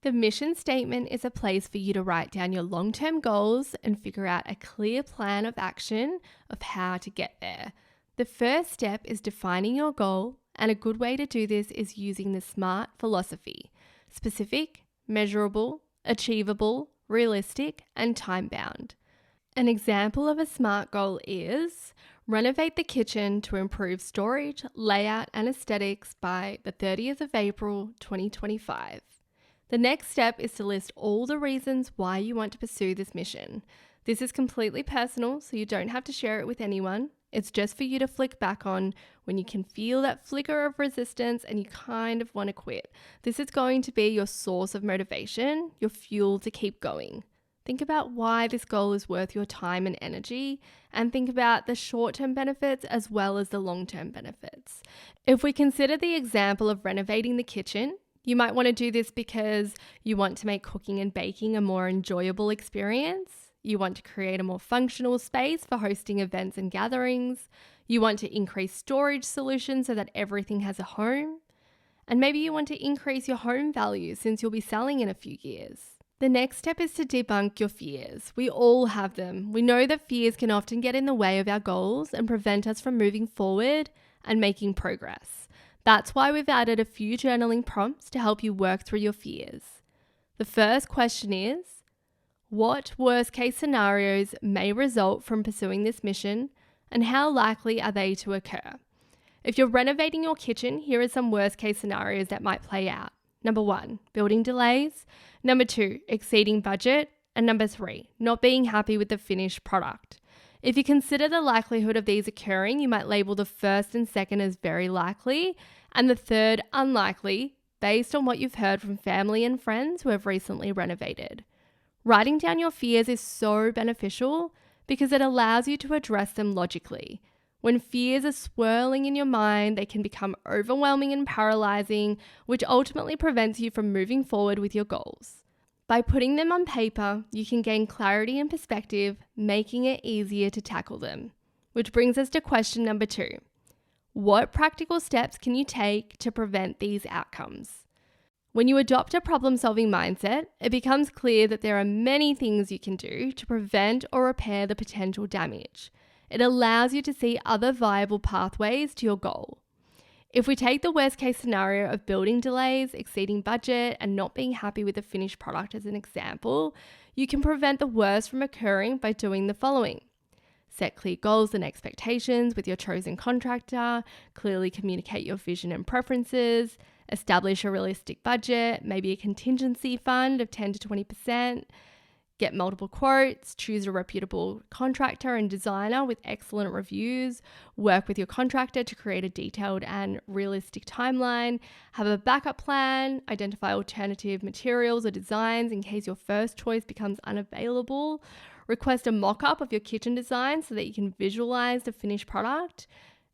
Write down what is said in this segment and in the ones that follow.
The mission statement is a place for you to write down your long-term goals and figure out a clear plan of action of how to get there. The first step is defining your goal, and a good way to do this is using the SMART philosophy: specific, measurable, achievable, realistic, and time-bound. An example of a SMART goal is renovate the kitchen to improve storage, layout, and aesthetics by the 30th of April 2025. The next step is to list all the reasons why you want to pursue this mission. This is completely personal, so you don't have to share it with anyone. It's just for you to flick back on when you can feel that flicker of resistance and you kind of want to quit. This is going to be your source of motivation, your fuel to keep going. Think about why this goal is worth your time and energy, and think about the short-term benefits as well as the long-term benefits. If we consider the example of renovating the kitchen, you might want to do this because you want to make cooking and baking a more enjoyable experience. You want to create a more functional space for hosting events and gatherings. You want to increase storage solutions so that everything has a home. And maybe you want to increase your home value since you'll be selling in a few years. The next step is to debunk your fears. We all have them. We know that fears can often get in the way of our goals and prevent us from moving forward and making progress. That's why we've added a few journaling prompts to help you work through your fears. The first question is, what worst case scenarios may result from pursuing this mission, and how likely are they to occur? If you're renovating your kitchen, here are some worst case scenarios that might play out. Number 1, building delays. Number 2, exceeding budget. And number 3, not being happy with the finished product. If you consider the likelihood of these occurring, you might label the first and second as very likely and the third unlikely based on what you've heard from family and friends who have recently renovated. Writing down your fears is so beneficial because it allows you to address them logically. When fears are swirling in your mind, they can become overwhelming and paralyzing, which ultimately prevents you from moving forward with your goals. By putting them on paper, you can gain clarity and perspective, making it easier to tackle them. Which brings us to question number 2. What practical steps can you take to prevent these outcomes? When you adopt a problem-solving mindset, it becomes clear that there are many things you can do to prevent or repair the potential damage. It allows you to see other viable pathways to your goal. If we take the worst case scenario of building delays, exceeding budget, and not being happy with the finished product as an example, you can prevent the worst from occurring by doing the following. Set clear goals and expectations with your chosen contractor, clearly communicate your vision and preferences, establish a realistic budget, maybe a contingency fund of 10 to 20%, get multiple quotes, choose a reputable contractor and designer with excellent reviews, work with your contractor to create a detailed and realistic timeline, have a backup plan, identify alternative materials or designs in case your first choice becomes unavailable, request a mock-up of your kitchen design so that you can visualize the finished product,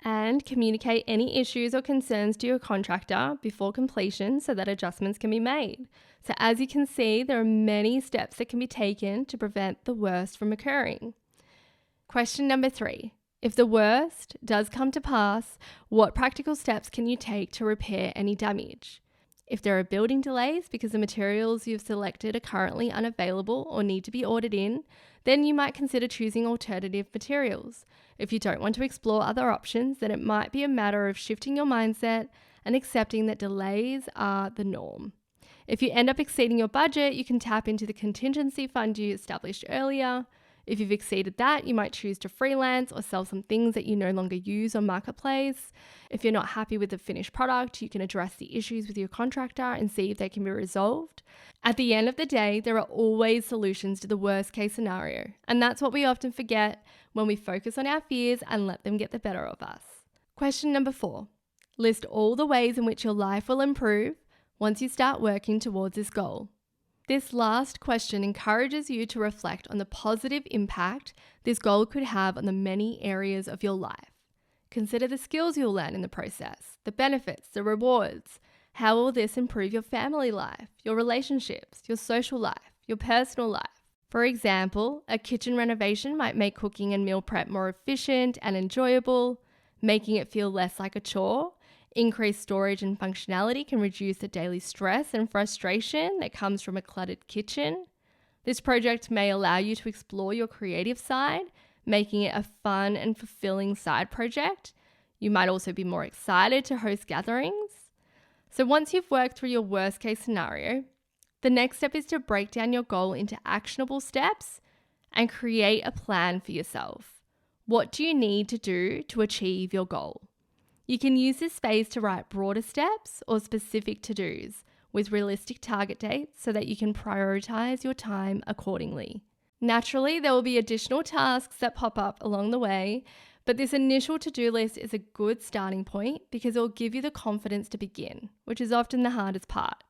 and communicate any issues or concerns to your contractor before completion so that adjustments can be made. So as you can see, there are many steps that can be taken to prevent the worst from occurring. Question number 3. If the worst does come to pass, what practical steps can you take to repair any damage? If there are building delays because the materials you've selected are currently unavailable or need to be ordered in, then you might consider choosing alternative materials. If you don't want to explore other options, then it might be a matter of shifting your mindset and accepting that delays are the norm. If you end up exceeding your budget, you can tap into the contingency fund you established earlier. If you've exceeded that, you might choose to freelance or sell some things that you no longer use on Marketplace. If you're not happy with the finished product, you can address the issues with your contractor and see if they can be resolved. At the end of the day, there are always solutions to the worst case scenario, and that's what we often forget when we focus on our fears and let them get the better of us. Question number 4. List all the ways in which your life will improve once you start working towards this goal. This last question encourages you to reflect on the positive impact this goal could have on the many areas of your life. Consider the skills you'll learn in the process, the benefits, the rewards. How will this improve your family life, your relationships, your social life, your personal life? For example, a kitchen renovation might make cooking and meal prep more efficient and enjoyable, making it feel less like a chore. Increased storage and functionality can reduce the daily stress and frustration that comes from a cluttered kitchen. This project may allow you to explore your creative side, making it a fun and fulfilling side project. You might also be more excited to host gatherings. So once you've worked through your worst case scenario, the next step is to break down your goal into actionable steps and create a plan for yourself. What do you need to do to achieve your goal? You can use this space to write broader steps or specific to-dos with realistic target dates so that you can prioritize your time accordingly. Naturally, there will be additional tasks that pop up along the way, but this initial to-do list is a good starting point because it will give you the confidence to begin, which is often the hardest part.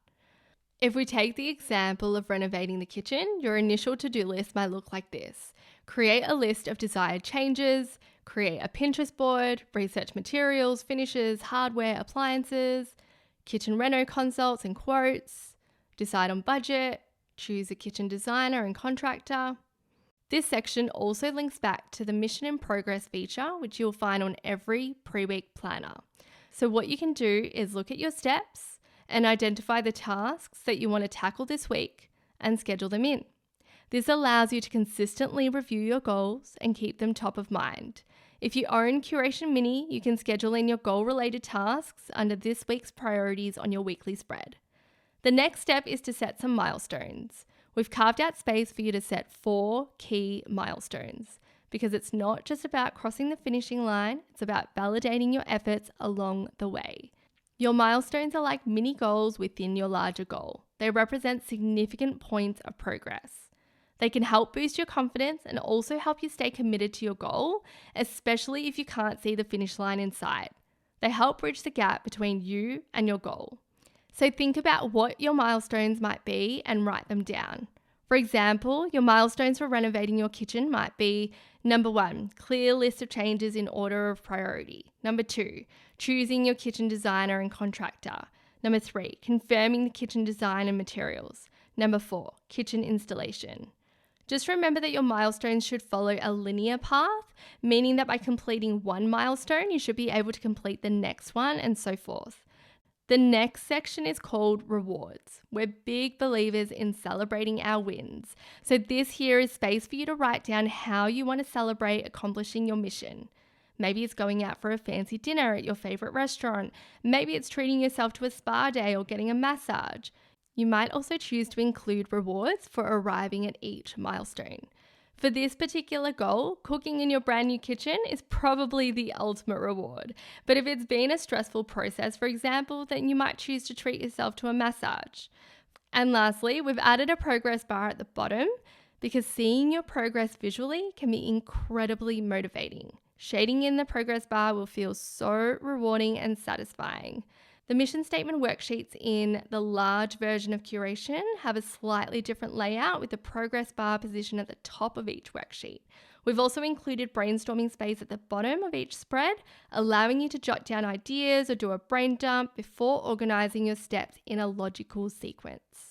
If we take the example of renovating the kitchen, your initial to-do list might look like this. Create a list of desired changes, create a Pinterest board, research materials, finishes, hardware, appliances, kitchen reno consults and quotes, decide on budget, choose a kitchen designer and contractor. This section also links back to the Mission in Progress feature, which you'll find on every pre-week planner. So what you can do is look at your steps and identify the tasks that you want to tackle this week and schedule them in. This allows you to consistently review your goals and keep them top of mind. If you own Curation Mini, you can schedule in your goal-related tasks under this week's priorities on your weekly spread. The next step is to set some milestones. We've carved out space for you to set 4 key milestones because it's not just about crossing the finishing line, it's about validating your efforts along the way. Your milestones are like mini goals within your larger goal. They represent significant points of progress. They can help boost your confidence and also help you stay committed to your goal, especially if you can't see the finish line in sight. They help bridge the gap between you and your goal. So think about what your milestones might be and write them down. For example, your milestones for renovating your kitchen might be: number 1, clear list of changes in order of priority. Number 2, choosing your kitchen designer and contractor. Number 3, confirming the kitchen design and materials. Number 4, kitchen installation. Just remember that your milestones should follow a linear path, meaning that by completing one milestone, you should be able to complete the next one and so forth. The next section is called rewards. We're big believers in celebrating our wins. So this here is space for you to write down how you want to celebrate accomplishing your mission. Maybe it's going out for a fancy dinner at your favorite restaurant. Maybe it's treating yourself to a spa day or getting a massage. You might also choose to include rewards for arriving at each milestone. For this particular goal, cooking in your brand new kitchen is probably the ultimate reward. But if it's been a stressful process, for example, then you might choose to treat yourself to a massage. And lastly, we've added a progress bar at the bottom because seeing your progress visually can be incredibly motivating. Shading in the progress bar will feel so rewarding and satisfying. The mission statement worksheets in the large version of Curation have a slightly different layout with the progress bar positioned at the top of each worksheet. We've also included brainstorming space at the bottom of each spread, allowing you to jot down ideas or do a brain dump before organizing your steps in a logical sequence.